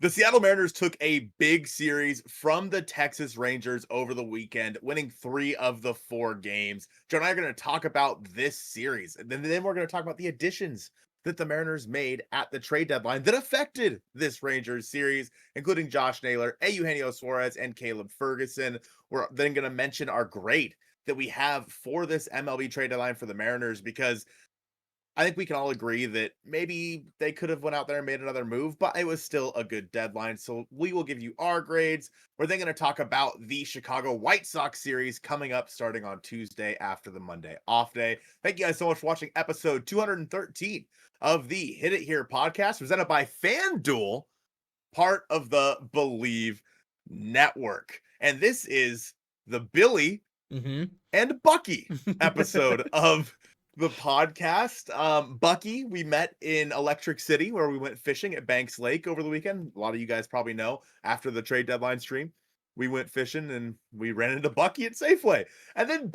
The Seattle Mariners took a big series from the Texas Rangers over the weekend, winning 3 of the 4 games. Joe and I are going to talk about this series, and then we're going to talk about the additions that the Mariners made at the trade deadline that affected this Rangers series, including Josh Naylor, Eugenio Suarez, and Caleb Ferguson. We're then going to mention our grade that we have for this MLB trade deadline for the Mariners because I think we can all agree that maybe they could have went out there and made another move, but it was still a good deadline. So we will give you our grades. We're then going to talk about the Chicago White Sox series coming up starting on Tuesday after the Monday off day. Thank you guys so much for watching episode 213 of the Hit It Here podcast presented by FanDuel, part of the Bleav network. And this is the Billy and Bucky episode of the podcast. Bucky, we met in Electric City where we went fishing at Banks Lake over the weekend. A lot of you guys probably know after the trade deadline stream, we went fishing and we ran into Bucky at Safeway. And then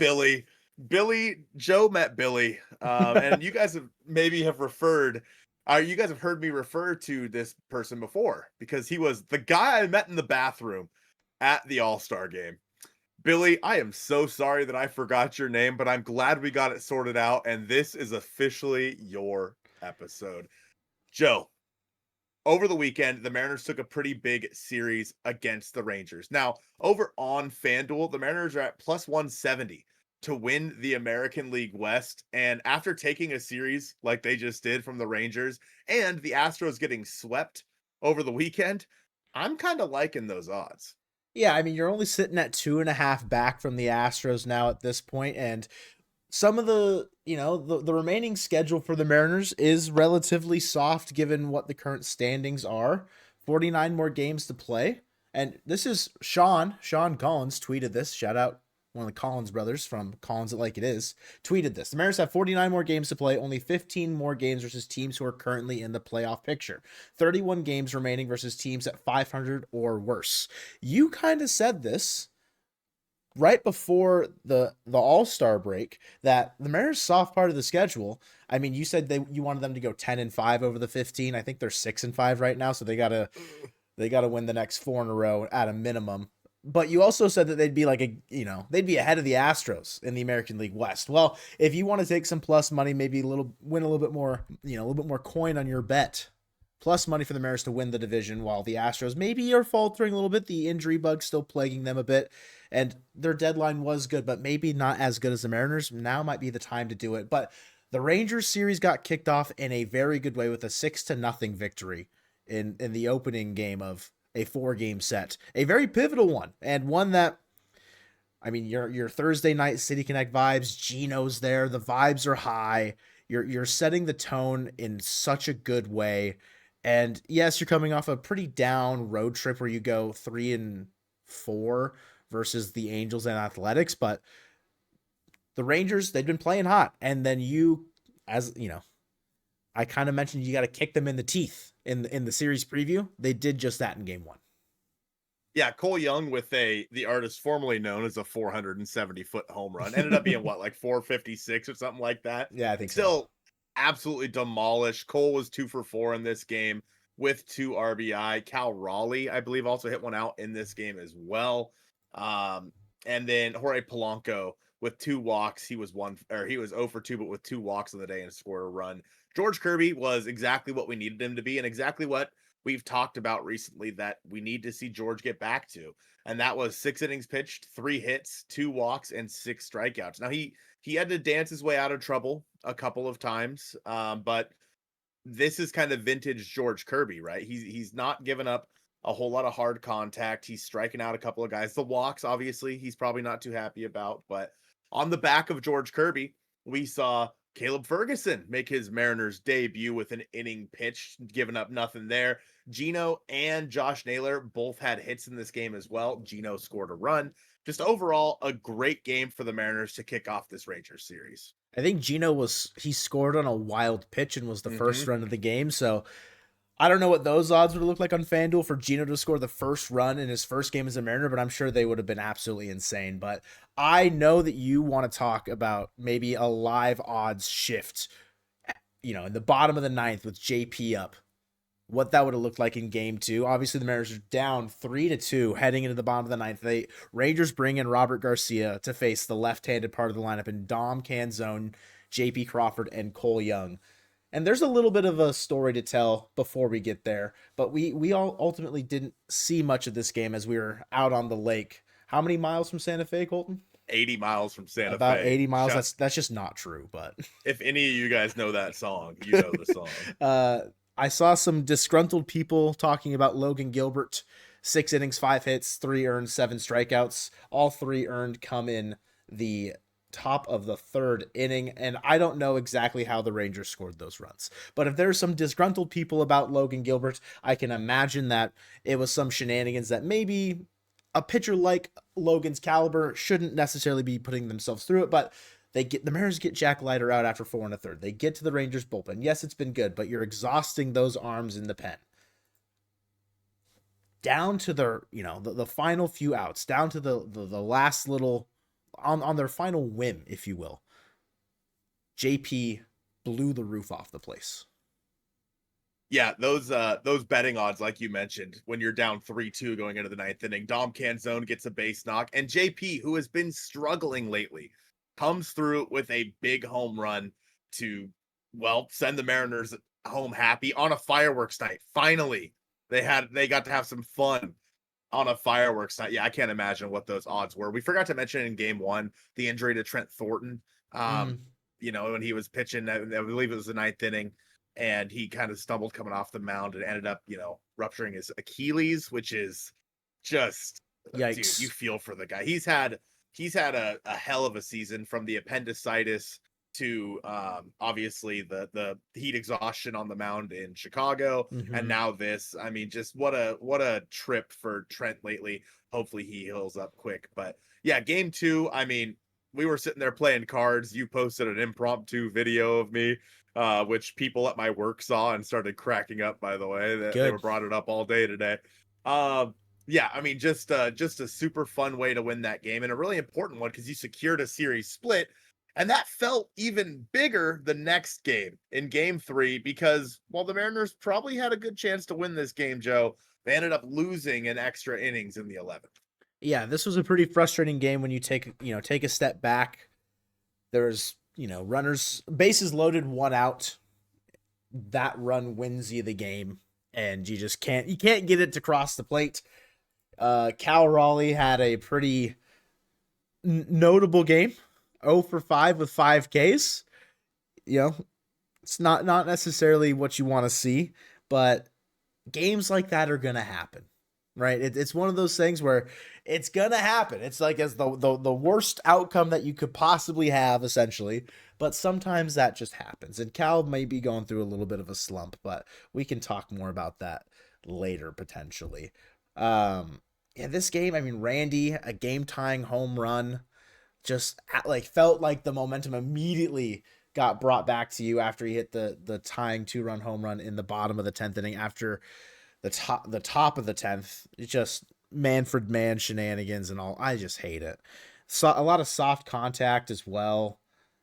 Joe met Billy. And you guys have referred, you guys have heard me refer to this person before because he was the guy I met in the bathroom at the All-Star game. Billy, I am so sorry that I forgot your name, but I'm glad we got it sorted out, and this is officially your episode. Joe, over the weekend, the Mariners took a pretty big series against the Rangers. Now, over on FanDuel, the Mariners are at plus 170 to win the American League West, and after taking a series like they just did from the Rangers, and the Astros getting swept over the weekend, I'm kind of liking those odds. Yeah, I mean, you're only sitting at 2.5 back from the Astros now at this point, and some of the, the remaining schedule for the Mariners is relatively soft given what the current standings are. 49 more games to play, and this is Sean Collins tweeted this. Shout out one of the Collins brothers from Collins It Like It Is, tweeted this. The Mariners have 49 more games to play, only 15 more games versus teams who are currently in the playoff picture. 31 games remaining versus teams at 500 or worse. You kind of said this right before the All-Star break that the Mariners' soft part of the schedule, I mean, you said you wanted them to go 10-5 over the 15. I think they're 6-5 right now, so they gotta win the next 4 in a row at a minimum. But you also said that they'd be they'd be ahead of the Astros in the American League West. Well, if you want to take some plus money, maybe win a little bit more, a little bit more coin on your bet. Plus money for the Mariners to win the division while the Astros maybe are faltering a little bit. The injury bug still plaguing them a bit. And their deadline was good, but maybe not as good as the Mariners. Now might be the time to do it. But the Rangers series got kicked off in a very good way with a 6-0 victory in the opening game of a 4-game set, a very pivotal one, and one that, I mean, your Thursday night City Connect vibes, Gino's there, the vibes are high, you're setting the tone in such a good way, and yes, you're coming off a pretty down road trip where you go 3-4 versus the Angels and Athletics, but the Rangers, they've been playing hot, and then I kind of mentioned you got to kick them in the teeth in the series preview. They did just that in game 1. Yeah, Cole Young with the artist formerly known as a 470-foot home run ended up being like 456 or something like that. Yeah, I think still absolutely demolished. Cole was 2 for 4 in this game with 2 RBI. Cal Raleigh, I believe, also hit one out in this game as well. And then Jorge Polanco with 2 walks. He was 0 for 2, but with 2 walks on the day and scored a run. George Kirby was exactly what we needed him to be, and exactly what we've talked about recently that we need to see George get back to. And that was 6 innings pitched, 3 hits, 2 walks, and 6 strikeouts. Now he had to dance his way out of trouble a couple of times, but this is kind of vintage George Kirby, right? He's not given up a whole lot of hard contact. He's striking out a couple of guys. The walks, obviously, he's probably not too happy about, but on the back of George Kirby, we saw Caleb Ferguson make his Mariners debut with an inning pitched, giving up nothing there. Gino and Josh Naylor both had hits in this game as well. Gino scored a run. Just overall, a great game for the Mariners to kick off this Rangers series. I think Gino he scored on a wild pitch and was the first run of the game. So I don't know what those odds would look like on FanDuel for Gino to score the first run in his first game as a Mariner, but I'm sure they would have been absolutely insane. But I know that you want to talk about maybe a live odds shift, in the bottom of the 9th with JP up. what that would have looked like in game 2. Obviously, the Mariners are down 3-2 heading into the bottom of the ninth. Rangers bring in Robert Garcia to face the left-handed part of the lineup in Dom Canzone, JP Crawford, and Cole Young. And there's a little bit of a story to tell before we get there, but we all ultimately didn't see much of this game as we were out on the lake. How many miles from Santa Fe, Colton? 80 miles from Santa About Fe. 80 miles. That's just not true, but If any of you guys know that song, you know the song. I saw some disgruntled people talking about Logan Gilbert. 6 innings, 5 hits, 3 earned, 7 strikeouts. All 3 earned come in the top of the 3rd inning, and I don't know exactly how the Rangers scored those runs. But if there's some disgruntled people about Logan Gilbert, I can imagine that it was some shenanigans that maybe a pitcher like Logan's caliber shouldn't necessarily be putting themselves through it, but the Mariners get Jack Leiter out after 4 1/3. They get to the Rangers bullpen. Yes, it's been good, but you're exhausting those arms in the pen. Down to the final few outs, down to the last little on their final whim, if you will. JP blew the roof off the place. Yeah, those betting odds, like you mentioned, when you're down 3-2 going into the 9th inning, Dom Canzone gets a base knock, and JP, who has been struggling lately, comes through with a big home run to, well, send the Mariners home happy on a fireworks night. Finally, they got to have some fun on a fireworks night. Yeah, I can't imagine what those odds were. We forgot to mention in game 1 the injury to Trent Thornton. When he was pitching, I believe it was the 9th inning, and he kind of stumbled coming off the mound and ended up, rupturing his Achilles, which is just, yikes. Dude, you feel for the guy. He's had a hell of a season, from the appendicitis to obviously the heat exhaustion on the mound in Chicago, and now this. I mean, just what a trip for Trent lately. Hopefully he heals up quick. But yeah, game 2, I mean, we were sitting there playing cards. You posted an impromptu video of me, which people at my work saw and started cracking up, by the way. They were brought it up all day today. Yeah, I mean, just a super fun way to win that game, and a really important one because you secured a series split. And that felt even bigger the next game, in game 3, because while the Mariners probably had a good chance to win this game, Joe, they ended up losing in extra innings in the 11th. Yeah, this was a pretty frustrating game when you take a step back. There's, runners, bases loaded, 1 out. That run wins you the game, and you can't get it to cross the plate. Cal Raleigh had a pretty notable game. 0 for 5 with 5 Ks. It's not necessarily what you want to see, but games like that are going to happen, right? It's one of those things where it's going to happen. It's like as the worst outcome that you could possibly have, essentially, but sometimes that just happens. And Cal may be going through a little bit of a slump, but we can talk more about that later, potentially. This game, I mean, Randy, a game-tying home run, just felt like the momentum immediately got brought back to you after he hit the tying 2-run home run in the bottom of the 10th inning after the top of the 10th. It's just Manfred Man shenanigans and all. I just hate it. So a lot of soft contact as well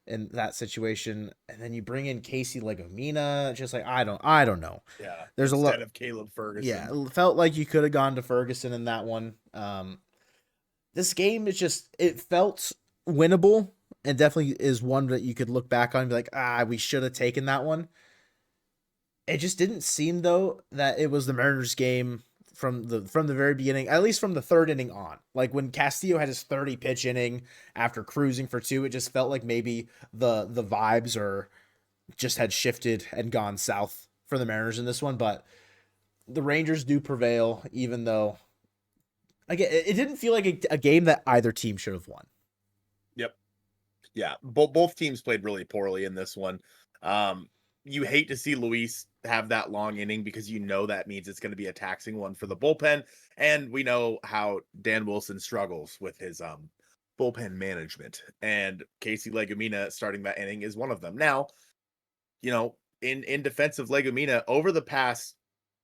in that situation, and then you bring in Casey Legumina. Just like I don't know. Yeah, there's a lot instead of Caleb Ferguson. Yeah, it felt like you could have gone to Ferguson in that one. This game it felt winnable, and definitely is one that you could look back on and be like, we should have taken that one. It just didn't seem, though, that it was the Mariners game from the very beginning, at least from the 3rd inning on. Like when Castillo had his 30 pitch inning after cruising for 2, it just felt like maybe the vibes just had shifted and gone south for the Mariners in this one. But the Rangers do prevail, even though, again, it didn't feel like a game that either team should have won. Yep. Yeah, both teams played really poorly in this one. You hate to see Luis have that long inning because that means it's going to be a taxing one for the bullpen, and we know how Dan Wilson struggles with his bullpen management, and Casey Legumina starting that inning is one of them. Now, in defense of Legumina, over the past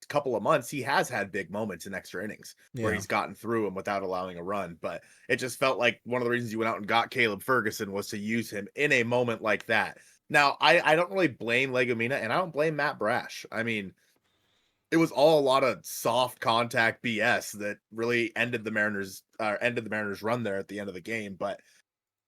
couple of months, he has had big moments in extra innings where he's gotten through them without allowing a run, but it just felt like one of the reasons you went out and got Caleb Ferguson was to use him in a moment like that. Now, I don't really blame Legumina, and I don't blame Matt Brash. I mean, It was all a lot of soft contact BS that really ended the Mariners run there at the end of the game. But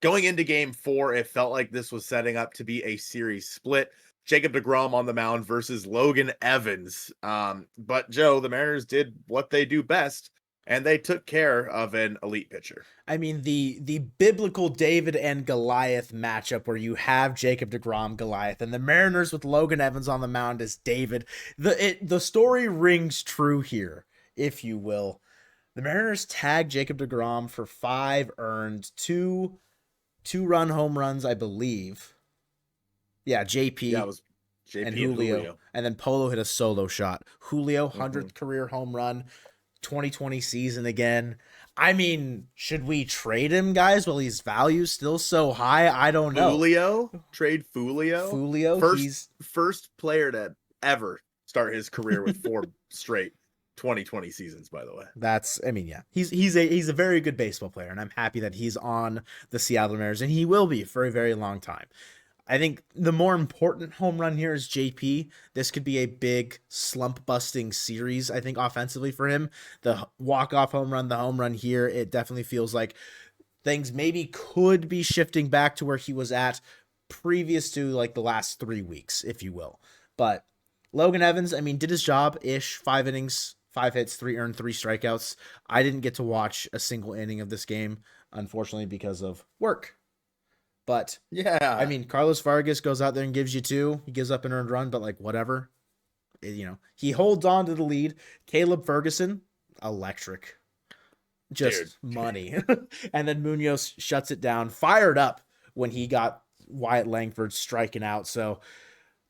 going into game 4, it felt like this was setting up to be a series split. Jacob deGrom on the mound versus Logan Evans. But Joe, the Mariners did what they do best, and they took care of an elite pitcher. I mean, the biblical David and Goliath matchup where you have Jacob deGrom, Goliath, and the Mariners with Logan Evans on the mound as David. The story rings true here, if you will. The Mariners tagged Jacob deGrom for 5 earned, two-run home runs, I believe. Yeah, Yeah, JP it was JP and and Julio. Julio. And then Polo hit a solo shot. Julio, 100th career home run, 2020 season again. I mean, should we trade him, guys? Well, his value's still so high. I don't know. Trade Fulio. Fulio, First player to ever start his career with 4 straight 2020 seasons, by the way. I mean, yeah. He's a very good baseball player, and I'm happy that he's on the Seattle Mariners, and he will be for a very long time. I think the more important home run here is JP. This could be a big slump busting series, I think, offensively for him. The walk-off home run, the home run here, it definitely feels like things maybe could be shifting back to where he was at previous to like the last 3 weeks, if you will. But Logan Evans, I mean, did his job-ish, 5 innings, 5 hits, 3 earned, 3 strikeouts. I didn't get to watch a single inning of this game, unfortunately, because of work. But yeah, I mean, Carlos Vargas goes out there and gives you 2. He gives up an earned run, but like whatever. He holds on to the lead. Caleb Ferguson, electric. Just money. And then Munoz shuts it down, fired up when he got Wyatt Langford striking out. So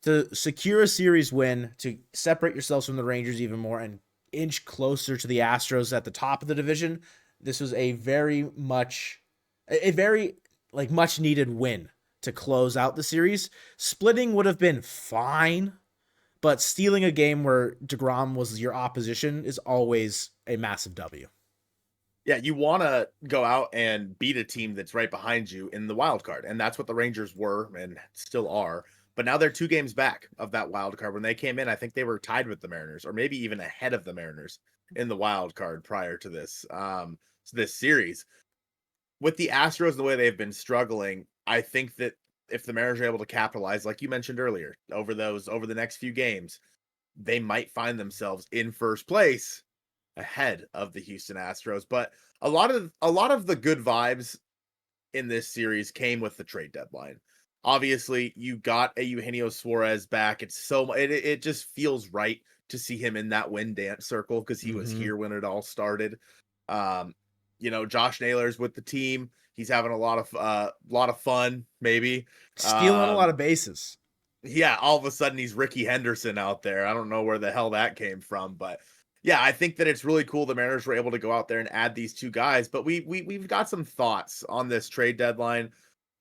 to secure a series win, to separate yourselves from the Rangers even more and inch closer to the Astros at the top of the division, this was a very much needed win to close out the series. Splitting would have been fine, but stealing a game where deGrom was your opposition is always a massive W. Yeah, you want to go out and beat a team that's right behind you in the wild card, and that's what the Rangers were and still are. But now they're 2 games back of that wild card. When they came in, I think they were tied with the Mariners, or maybe even ahead of the Mariners in the wild card prior to this series. With the Astros, the way they've been struggling, I think that if the Mariners are able to capitalize, like you mentioned earlier, over the next few games, they might find themselves in first place ahead of the Houston Astros. But a lot of the good vibes in this series came with the trade deadline. Obviously, you got a Eugenio Suarez back. It just feels right to see him in that win dance circle because he was here when it all started. Josh Naylor's with the team. He's having a lot of fun, maybe stealing a lot of bases. Yeah, all of a sudden he's Ricky Henderson out there. I don't know where the hell that came from, but yeah, I think that it's really cool the Mariners were able to go out there and add these 2 guys. But we've got some thoughts on this trade deadline.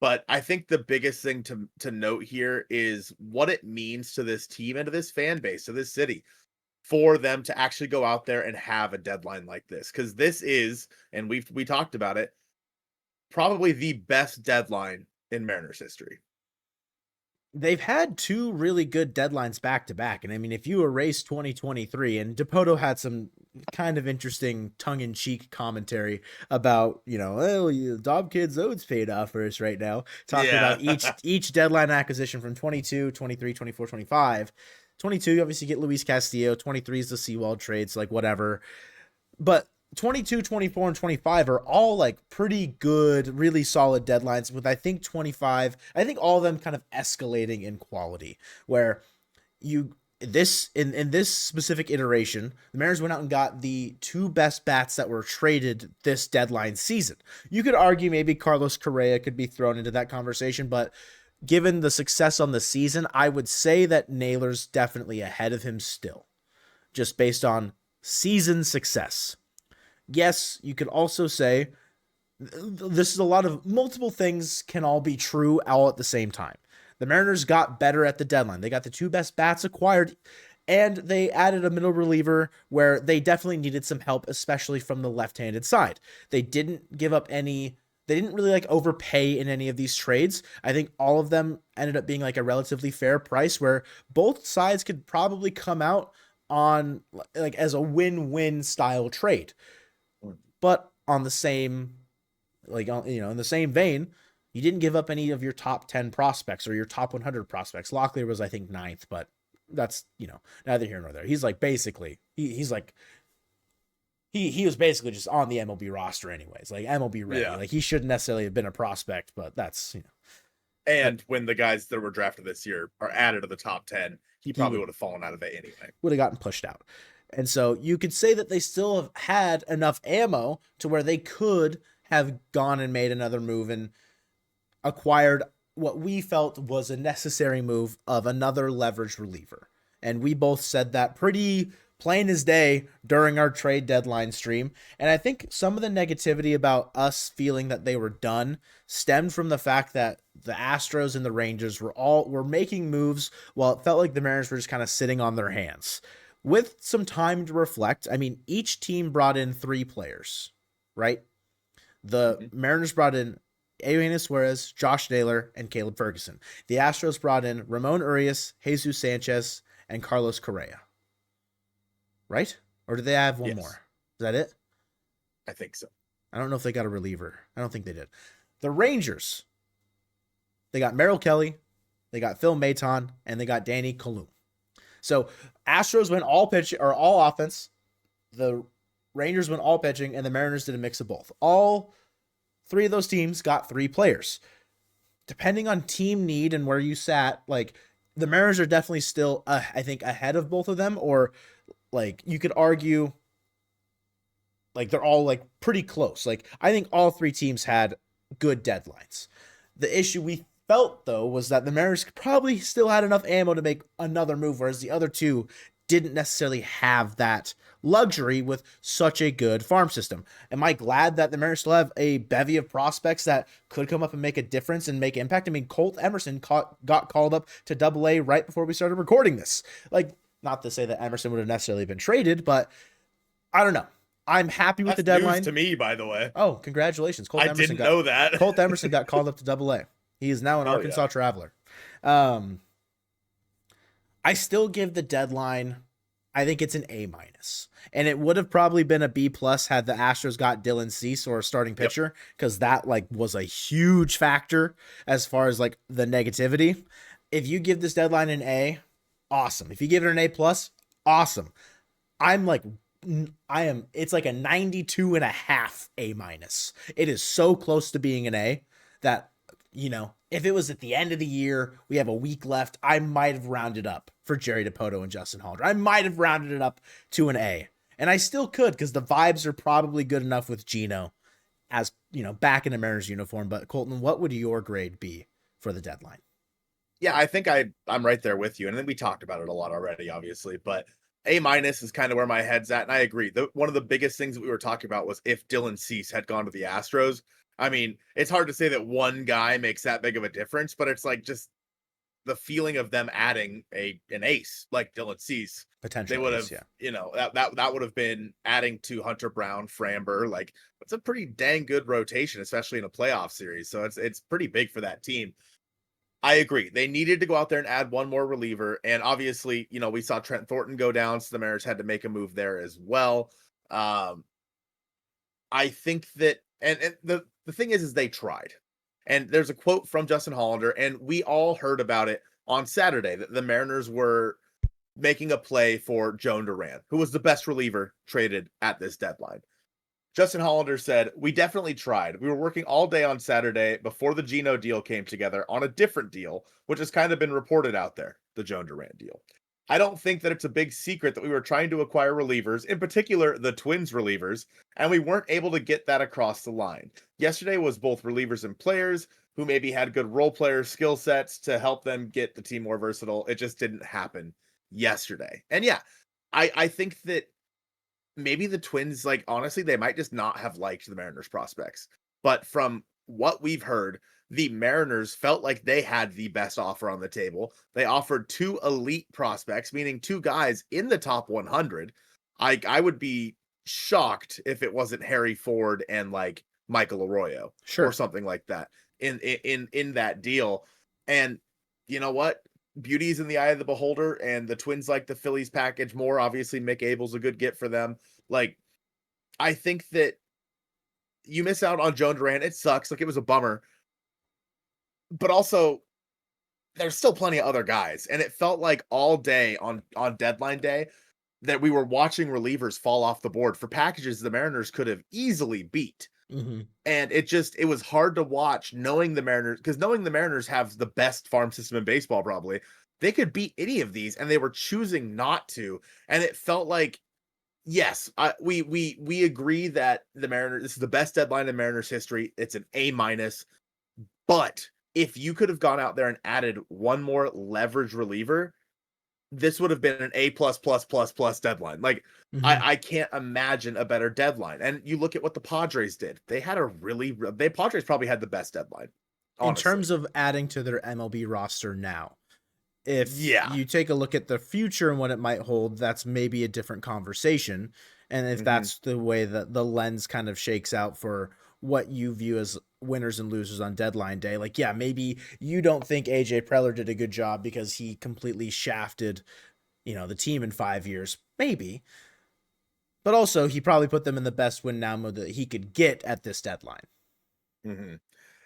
But I think the biggest thing to note here is what it means to this team and to this fan base, to this city, for them to actually go out there and have a deadline like this. Because this is, and we talked about it, probably the best deadline in Mariners history. They've had 2 really good deadlines back to back. And I mean, if you erase 2023, and Dipoto had some kind of interesting tongue-in-cheek commentary about, Dob Kids Odes paid off for us right now, talking about each deadline acquisition from 22, 23, 24, 25. 22, you obviously get Luis Castillo. 23 is the Seawald trades, like whatever. But 22, 24, and 25 are all like pretty good, really solid deadlines with, I think, 25. I think all of them kind of escalating in quality where in this specific iteration, the Mariners went out and got the 2 best bats that were traded this deadline season. You could argue maybe Carlos Correa could be thrown into that conversation, but given the success on the season, I would say that Naylor's definitely ahead of him still, just based on season success. Yes, you could also say this is a lot of multiple things can all be true all at the same time. The Mariners got better at the deadline. They got the 2 best bats acquired, and they added a middle reliever where they definitely needed some help, especially from the left-handed side. They didn't give up any. They didn't really overpay in any of these trades. I think all of them ended up being a relatively fair price where both sides could probably come out on like as a win-win style trade. But on the same, like, in the same vein, you didn't give up any of your top 10 prospects or your top 100 prospects. Locklear was, I think, ninth, but that's, neither here nor there. He's like basically, he's like, he was basically just on the MLB roster anyways, like MLB ready. Yeah. Like he shouldn't necessarily have been a prospect, but that's, And when the guys that were drafted this year are added to the top 10, he probably would have fallen out of it anyway. Would have gotten pushed out. And so you could say that they still have had enough ammo to where they could have gone and made another move and acquired what we felt was a necessary move of another leveraged reliever. And we both said that pretty plain as day during our trade deadline stream. And I think some of the negativity about us feeling that they were done stemmed from the fact that the Astros and the Rangers were making moves while it felt like the Mariners were just kind of sitting on their hands. With some time to reflect, I mean, each team brought in 3 players, right? The Mariners brought in Eugenio Suarez, Josh Naylor, and Caleb Ferguson. The Astros brought in Ramon Urias, Jesus Sanchez, and Carlos Correa. Right? Or did they have one more? Is that it? I think so. I don't know if they got a reliever. I don't think they did. The Rangers, they got Merrill Kelly, they got Phil Maton, and they got Danny Colum. So Astros went all pitch or all offense. The Rangers went all pitching, and the Mariners did a mix of both. All 3 of those teams got 3 players. Depending on team need and where you sat, like the Mariners are definitely still, I think, ahead of both of them, or like you could argue like they're all like pretty close. Like I think all 3 teams had good deadlines. The issue we felt though was that the Mariners probably still had enough ammo to make another move, whereas the other 2 didn't necessarily have that luxury with such a good farm system. Am I glad that the Mariners still have a bevy of prospects that could come up and make a difference and make impact? I mean, Colt Emerson got called up to Double-A right before we started recording this. Like, not to say that Emerson would have necessarily been traded, but I don't know. I'm happy with the deadline. News to me, by the way. Oh, congratulations. I didn't know that. Colt Emerson got called up to Double-A. He is now an Arkansas Traveler. I still give the deadline, I think it's an A-. And it would have probably been a B+ had the Astros got Dylan Cease or a starting pitcher, because that like was a huge factor as far as like the negativity. If you give this deadline an A, awesome. If you give it an A+, awesome. It's like a 92.5 A-. It is so close to being an A that, if it was at the end of the year, we have a week left, I might have rounded up for Jerry Dipoto and Justin Hollander. I might have rounded it up to an A. And I still could, because the vibes are probably good enough with Gino as, back in a Mariners uniform. But Colton, what would your grade be for the deadline? Yeah, I think I'm right there with you. And then we talked about it a lot already, obviously. But A- is kind of where my head's at. And I agree. One of the biggest things that we were talking about was if Dylan Cease had gone to the Astros. I mean, it's hard to say that one guy makes that big of a difference, but it's like just the feeling of them adding an ace like Dylan Cease. Potentially, they would have, that would have been adding to Hunter Brown, Framber. Like, it's a pretty dang good rotation, especially in a playoff series. So it's pretty big for that team. I agree. They needed to go out there and add one more reliever. And obviously, we saw Trent Thornton go down, so the Mariners had to make a move there as well. I think that, and the thing is they tried. And there's a quote from Justin Hollander, and we all heard about it on Saturday, that the Mariners were making a play for Joan Duran, who was the best reliever traded at this deadline. Justin Hollander said, "We definitely tried. We were working all day on Saturday before the Gino deal came together on a different deal, which has kind of been reported out there, the Joan Duran deal. I don't think that it's a big secret that we were trying to acquire relievers, in particular the Twins relievers, and we weren't able to get that across the line. Yesterday was both relievers and players who maybe had good role player skill sets to help them get the team more versatile. It just didn't happen yesterday." And yeah, I think that maybe the Twins, like, honestly, they might just not have liked the Mariners prospects. But from what we've heard, the Mariners felt like they had the best offer on the table. They offered 2 elite prospects, meaning 2 guys in the top 100. I would be shocked if it wasn't Harry Ford and like Michael Arroyo, or something like that in that deal. And you know what? beauty's in the eye of the beholder, and the Twins like the Phillies package more. Obviously, Mick Abel's a good get for them. Like, I think that you miss out on Joan Duran. It sucks. Like, it was a bummer. But also, there's still plenty of other guys. And it felt like all day on deadline day that we were watching relievers fall off the board for packages the Mariners could have easily beat. Mm-hmm. And it was hard to watch knowing the Mariners, because knowing the Mariners have the best farm system in baseball, probably they could beat any of these, and they were choosing not to. And it felt like, yes, we agree that the Mariners, this is the best deadline in Mariners history. It's an A-, but if you could have gone out there and added one more leverage reliever, this would have been an A++++ deadline. Like, Mm-hmm. I can't imagine a better deadline. And you look at what the Padres did. They had Padres probably had the best deadline, In honestly. terms of adding to their MLB roster now, if Yeah. you take a look at the future and what it might hold, that's maybe a different conversation. And if Mhm. that's the way that the lens kind of shakes out for what you view as winners and losers on deadline day, like, yeah, maybe you don't think AJ Preller did a good job because he completely shafted, the team in 5 years, maybe. But also, he probably put them in the best win now mode that he could get at this deadline. Mhm.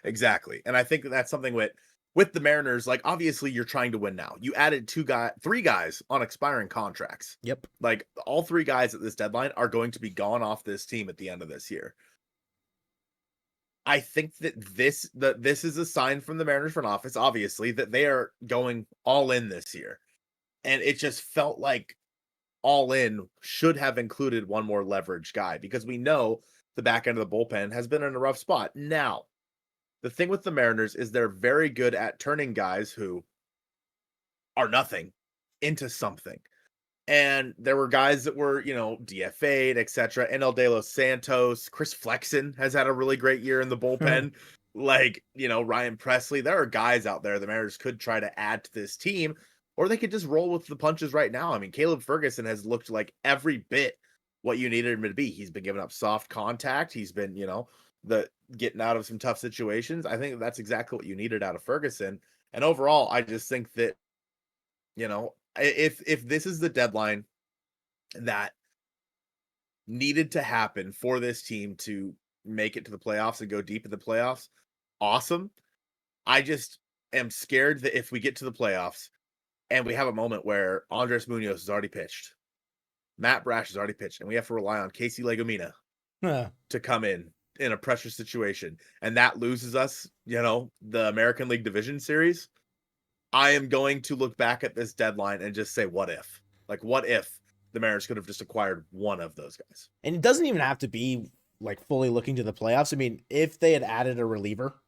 Exactly. And I think that's something with the Mariners, like, obviously you're trying to win now. You added three guys on expiring contracts. Yep. Like, all three guys at this deadline are going to be gone off this team at the end of this year. I think that this is a sign from the Mariners front office, obviously, that they are going all in this year. And it just felt like all in should have included one more leverage guy, because we know the back end of the bullpen has been in a rough spot. Now, the thing with the Mariners is they're very good at turning guys who are nothing into something. And there were guys that were, DFA'd, etc. NL De Los Santos, Chris Flexen has had a really great year in the bullpen. Like, Ryan Presley. There are guys out there the Mariners could try to add to this team, or they could just roll with the punches right now. I mean, Caleb Ferguson has looked like every bit what you needed him to be. He's been giving up soft contact. He's been, the getting out of some tough situations. I think that's exactly what you needed out of Ferguson. And overall, I just think that, if this is the deadline that needed to happen for this team to make it to the playoffs and go deep in the playoffs, awesome. I just am scared that if we get to the playoffs and we have a moment where Andres Munoz has already pitched, Matt Brash has already pitched, and we have to rely on Casey Legumina to come in a pressure situation, and that loses us, the American League Division Series, I am going to look back at this deadline and just say, what if? Like, what if the Mariners could have just acquired one of those guys? And it doesn't even have to be like fully looking to the playoffs. I mean, if they had added a reliever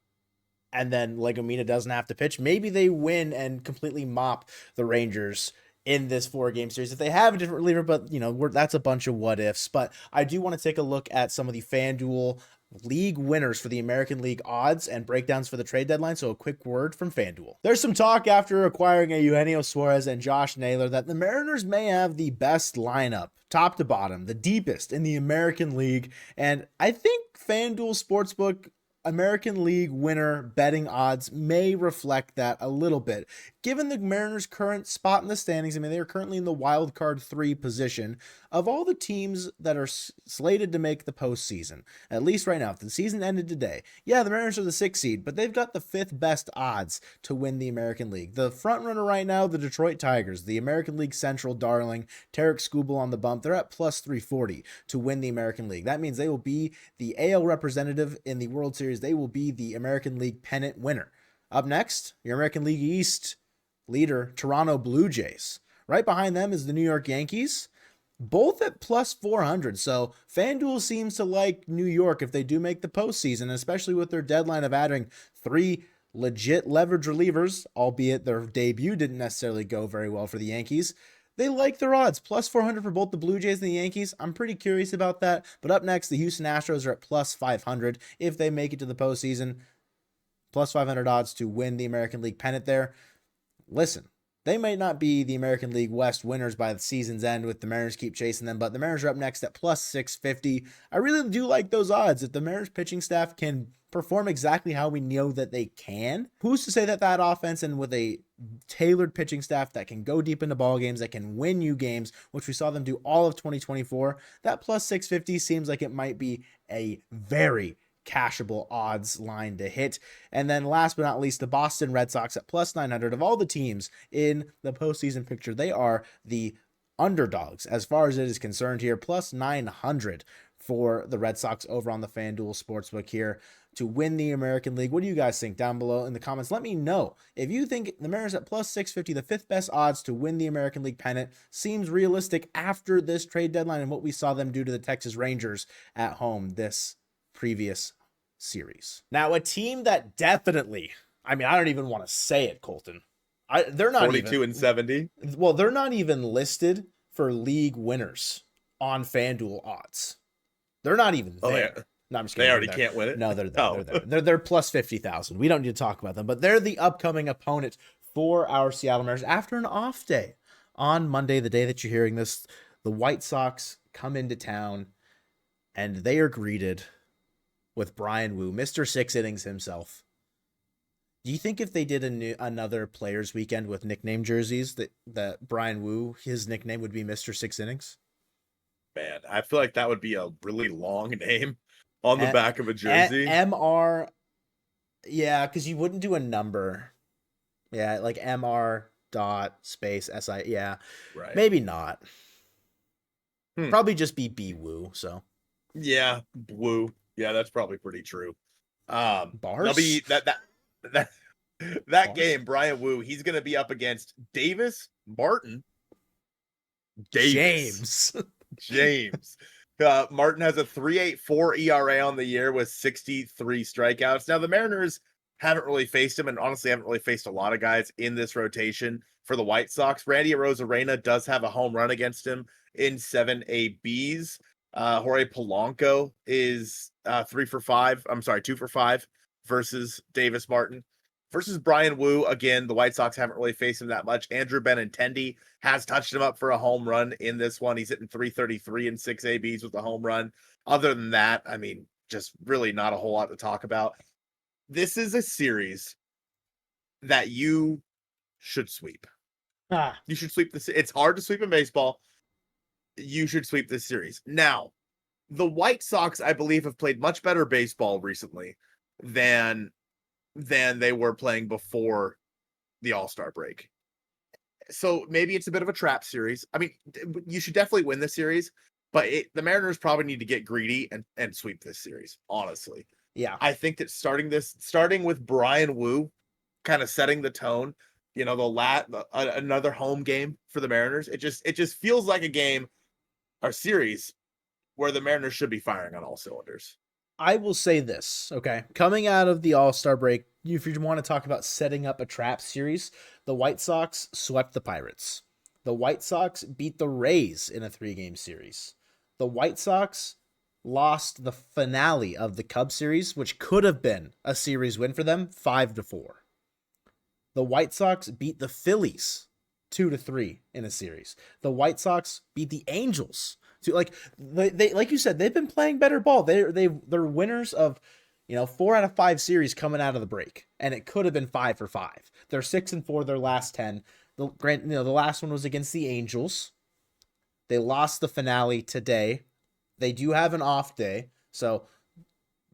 and then Legomina doesn't have to pitch, maybe they win and completely mop the Rangers in this 4-game series if they have a different reliever. But that's a bunch of what ifs. But I do want to take a look at some of the FanDuel league winners for the American League odds and breakdowns for the trade deadline. So a quick word from FanDuel. There's some talk after acquiring a Eugenio Suarez and Josh Naylor that the Mariners may have the best lineup, top to bottom, the deepest in the American League. And I think FanDuel Sportsbook American League winner betting odds may reflect that a little bit. Given the Mariners' current spot in the standings, I mean, they are currently in the wild card 3 position. Of all the teams that are slated to make the postseason, at least right now, if the season ended today, yeah, the Mariners are the 6th seed, but they've got the 5th best odds to win the American League. The front runner right now, the Detroit Tigers, the American League Central darling, Tarek Skubal on the bump, they're at plus 340 to win the American League. That means they will be the AL representative in the World Series. They will be the American League pennant winner. Up next, your American League East leader, Toronto Blue Jays. Right behind them is the New York Yankees, both at plus 400. So FanDuel seems to like New York if they do make the postseason, especially with their deadline of adding 3 legit leverage relievers, albeit their debut didn't necessarily go very well for the Yankees. They like their odds, plus 400 for both the Blue Jays and the Yankees. I'm pretty curious about that. But up next, the Houston Astros are at plus 500 if they make it to the postseason. Plus 500 odds to win the American League pennant there. Listen, They might not be the American League West winners by the season's end with the Mariners keep chasing them, but the Mariners are up next at plus 650. I really do like those odds. If the Mariners pitching staff can perform exactly how we know that they can, who's to say that that offense, and with a tailored pitching staff that can go deep into ball games, that can win you games, which we saw them do all of 2024, that plus 650 seems like it might be a very cashable odds line to hit. And then last but not least, the Boston Red Sox at plus 900. Of all the teams in the postseason picture, they are the underdogs as far as it is concerned here. Plus 900 for the Red Sox over on the FanDuel Sportsbook here to win the American League. What do you guys think? Down below in the comments, let me know. If you think the Mariners at plus 650, the fifth best odds to win the American League pennant, seems realistic after this trade deadline and what we saw them do to the Texas Rangers at home this previous series. Now, a team that definitely, I mean, I don't even want to say it, Colton. They're not 42 and 70. Well, they're not even listed for league winners on FanDuel odds. They're not even there. Yeah. No, I'm just kidding. They already can't win it. No, they're there. Oh. They're there. They're plus 50,000. We don't need to talk about them, but they're the upcoming opponent for our Seattle Mariners after an off day. On Monday, the day that you're hearing this, the White Sox come into town and they are greeted with Bryan Woo, Mr. Six Innings himself. Do you think if they did another Players Weekend with nickname jerseys, that Bryan Woo, his nickname would be Mr. Six Innings? Man, I feel like that would be a really long name on the back of a jersey. MR, yeah, because you wouldn't do a number. Yeah, like MR dot space SI. Yeah, right. Maybe not. Probably just be B Woo. So yeah, Woo. Yeah, that's probably pretty true. Bars. That'll be that game. Bryan Woo. He's gonna be up against Davis Martin. James. Martin has a 3.84 ERA on the year with 63 strikeouts. Now the Mariners haven't really faced him, and honestly haven't really faced a lot of guys in this rotation for the White Sox. Randy Arozarena does have a home run against him in 7 ABs. Jorge Polanco is 2 for 5 versus Davis Martin. Versus Bryan Woo, again, the White Sox haven't really faced him that much. Andrew Benintendi has touched him up for a home run in this one. He's hitting 333 in 6 ABs with a home run. Other than that, I mean, just really not a whole lot to talk about. This is a series that you should sweep. You should sweep this. It's hard to sweep in baseball. You should sweep this series. Now, the White Sox, I believe, have played much better baseball recently than they were playing before the All-Star break. So maybe it's a bit of a trap series. I mean, you should definitely win this series, but the Mariners probably need to get greedy and sweep this series, honestly. Yeah. I think that starting with Bryan Woo, kind of setting the tone, another home game for the Mariners. It just feels like a game or series where the Mariners should be firing on all cylinders. I will say this, okay? Coming out of the All-Star break, if you want to talk about setting up a trap series, the White Sox swept the Pirates. The White Sox beat the Rays in a 3-game series. The White Sox lost the finale of the Cubs series, which could have been a series win for them, 5-4. The White Sox beat the Phillies 2-3 in a series. The White Sox beat the Angels. Like you said, they've been playing better ball. They're winners of 4 out of 5 series coming out of the break, and it could have been 5-5. They're 6-4 their last 10. The last one was against the Angels. They lost the finale today. They do have an off day, so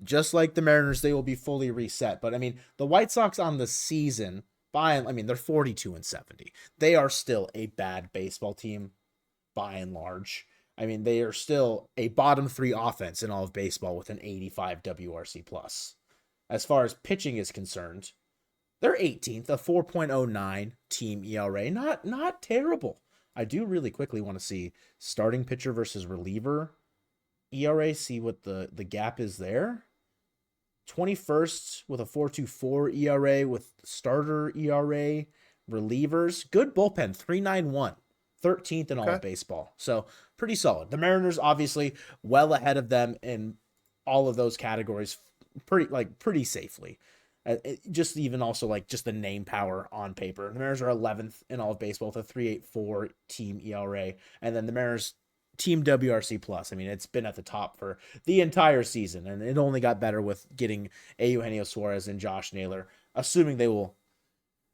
just like the Mariners, they will be fully reset. But I mean, the White Sox on the season, they're 42 and 70. They are still a bad baseball team by and large. I mean, they are still a bottom 3 offense in all of baseball with an 85 WRC plus. As far as pitching is concerned, they're 18th, a 4.09 team ERA. Not terrible. I do really quickly want to see starting pitcher versus reliever ERA, see what the gap is there. 21st with a 4.24 ERA with starter ERA, relievers, good bullpen, 3.91. 13th in all of baseball. So pretty solid. The Mariners obviously well ahead of them in all of those categories pretty safely. Just even also like just the name power on paper. The Mariners are 11th in all of baseball with a 3.84 team ERA, and then the Mariners team WRC plus. I mean, it's been at the top for the entire season, and it only got better with getting Eugenio Suarez and Josh Naylor, assuming they will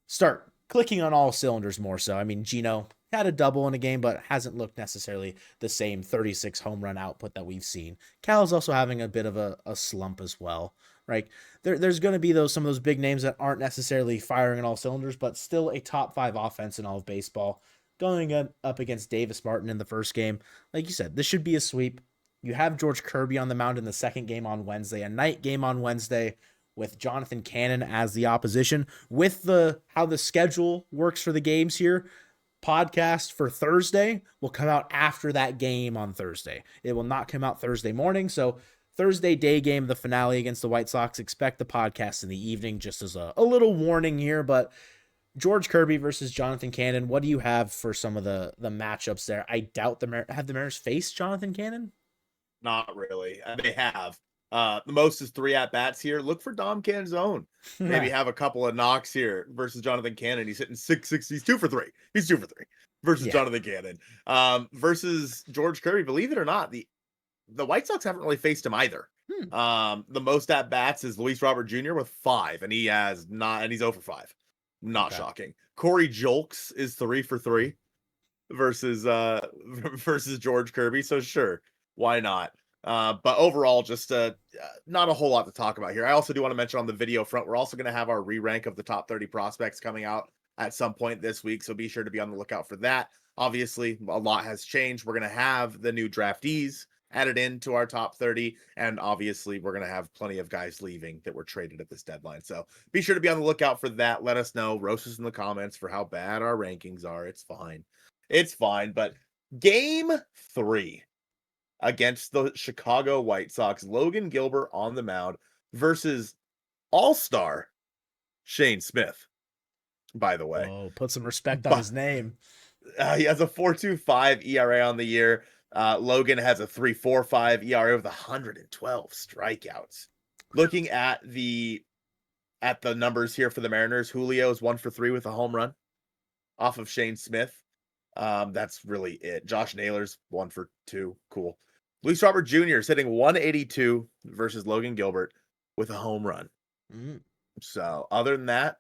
start clicking on all cylinders more so. I mean, Gino had a double in a game, but hasn't looked necessarily the same 36 home run output that we've seen. Cal's also having a bit of a slump as well, right? There's going to be some of those big names that aren't necessarily firing on all cylinders, but still a top 5 offense in all of baseball. Going up against Davis Martin in the first game, like you said, this should be a sweep. You have George Kirby on the mound in the second game on Wednesday, a night game on Wednesday with Jonathan Cannon as the opposition. With how the schedule works for the games here, podcast for Thursday will come out after that game on Thursday. It will not come out Thursday morning. So Thursday day game, the finale against the White Sox, expect the podcast in the evening, just as a little warning here. But George Kirby versus Jonathan Cannon, what do you have for some of the matchups there? I doubt have the Mariners faced Jonathan Cannon? Not really. They have. The most is 3 at-bats here. Look for Dom Canzone. Maybe have a couple of knocks here versus Jonathan Cannon. He's hitting 660. He's 2 for 3. He's 2 for 3 versus Jonathan Cannon. Versus George Kirby. Believe it or not, the White Sox haven't really faced him either. The most at-bats is Luis Robert Jr. with 5, and he's 0 for 5. Not shocking. Corey Julks is 3 for 3 versus George Kirby. So sure, why not? But overall, just not a whole lot to talk about here. I also do want to mention on the video front, we're also going to have our re-rank of the top 30 prospects coming out at some point this week. So be sure to be on the lookout for that. Obviously, a lot has changed. We're going to have the new draftees added into our top 30. And obviously, we're going to have plenty of guys leaving that were traded at this deadline. So be sure to be on the lookout for that. Let us know. Roast us in the comments for how bad our rankings are. It's fine. It's fine. But game 3 against the Chicago White Sox, Logan Gilbert on the mound versus all-star Shane Smith, by the way. Oh, put some respect on his name. He has a 4.25 ERA on the year. Logan has a 3.45 ERA with 112 strikeouts. Looking at the numbers here for the Mariners, Julio is 1 for 3 with a home run off of Shane Smith. That's really it. Josh Naylor's 1 for 2. Cool. Luis Robert Jr. is hitting 182 versus Logan Gilbert with a home run. So other than that,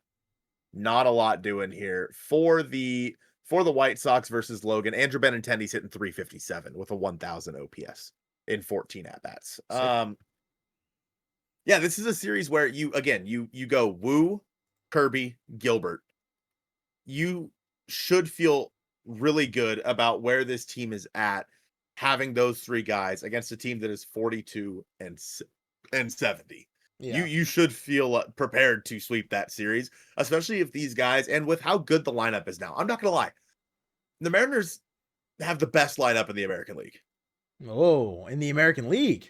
not a lot doing here for the White Sox versus Logan. Andrew Benintendi's hitting 357 with a 1,000 OPS in 14 at-bats. Yeah, this is a series where you go Woo, Kirby, Gilbert. You should feel really good about where this team is at, having those 3 guys against a team that is 42 and 70. Yeah. You should feel prepared to sweep that series, especially if these guys, and with how good the lineup is now. I'm not going to lie. The Mariners have the best lineup in the American League. Oh, in the American League.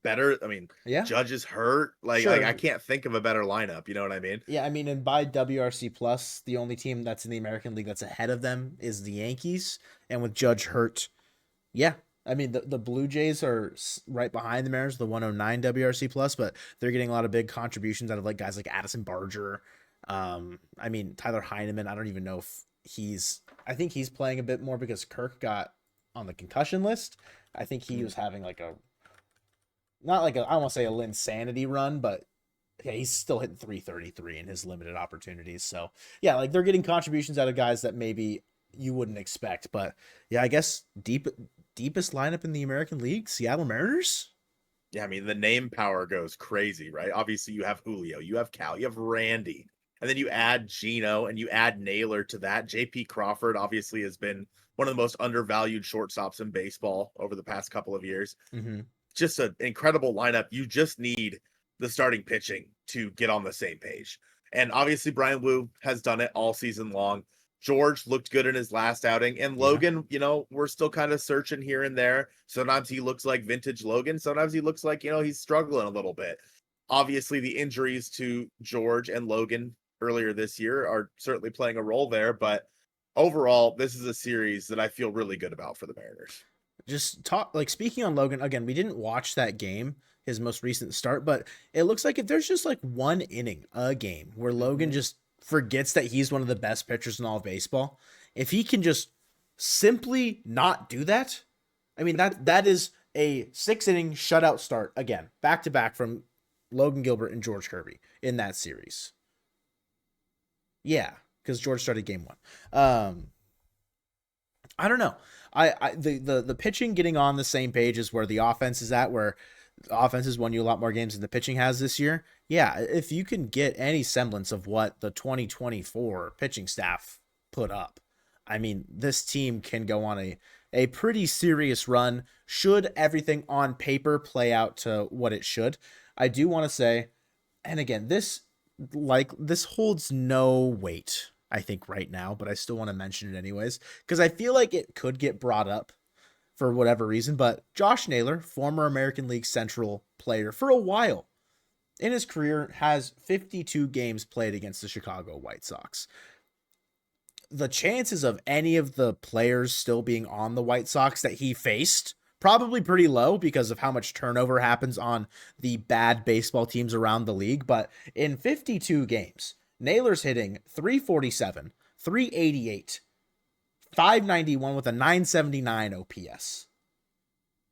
Better. I mean, Judge is hurt. Like I can't think of a better lineup. You know what I mean? Yeah, I mean, and by WRC plus, the only team that's in the American League that's ahead of them is the Yankees. And with Judge hurt, I mean, the Blue Jays are right behind the Mariners, the 109 WRC plus, but they're getting a lot of big contributions out of like guys like Addison Barger. I mean, Tyler Heineman. I don't even know if I think he's playing a bit more because Kirk got on the concussion list. I think he was having I don't want to say a Linsanity run, but yeah, he's still hitting 333 in his limited opportunities. So yeah, like they're getting contributions out of guys that maybe you wouldn't expect. But yeah, I guess deepest lineup in the American League, Seattle Mariners. Yeah, I mean, the name power goes crazy, right? Obviously, you have Julio, you have Cal, you have Randy, and then you add Gino and you add Naylor to that. JP Crawford obviously has been one of the most undervalued shortstops in baseball over the past couple of years. Just an incredible lineup. You just need the starting pitching to get on the same page. And obviously, Brian Wu has done it all season long. George looked good in his last outing. And Logan, we're still kind of searching here and there. Sometimes he looks like vintage Logan. Sometimes he looks like, he's struggling a little bit. Obviously, the injuries to George and Logan earlier this year are certainly playing a role there. But overall, this is a series that I feel really good about for the Mariners. just talk like speaking on Logan again. We didn't watch that game, his most recent start, but it looks like if there's just like one inning a game where Logan just forgets that he's one of the best pitchers in all of baseball, if he can just simply not do that, I mean that is a 6 inning shutout start again, back to back from Logan Gilbert and George Kirby in that series. Yeah, because George started game one. I don't know. The pitching getting on the same page is where the offense is at, where the offense has won you a lot more games than the pitching has this year. Yeah, if you can get any semblance of what the 2024 pitching staff put up, I mean, this team can go on a pretty serious run should everything on paper play out to what it should. I do want to say, and again, this holds no weight, I think, right now, but I still want to mention it anyways, because I feel like it could get brought up for whatever reason. But Josh Naylor, former American League Central player for a while in his career, has 52 games played against the Chicago White Sox. The chances of any of the players still being on the White Sox that he faced, probably pretty low because of how much turnover happens on the bad baseball teams around the league. But in 52 games, Naylor's hitting 347, 388, 591 with a 979 OPS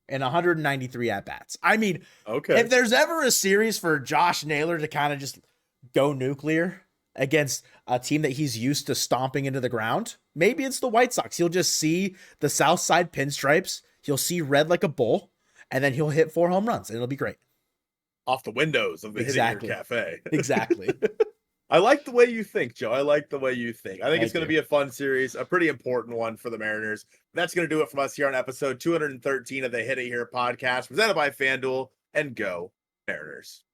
and 193 at-bats. I mean, Okay. if there's ever a series for Josh Naylor to kind of just go nuclear against a team that he's used to stomping into the ground, maybe it's the White Sox. He'll just see the South Side pinstripes. He'll see red like a bull, and then he'll hit 4 home runs, and it'll be great. Off the windows of the Hitting Your Cafe. Exactly. I like the way you think, Joe. I like the way you think. I think it's Thank going to you. be a fun series, a pretty important one for the Mariners. That's going to do it from us here on episode 213 of the Hit It Here podcast, presented by FanDuel, and go Mariners.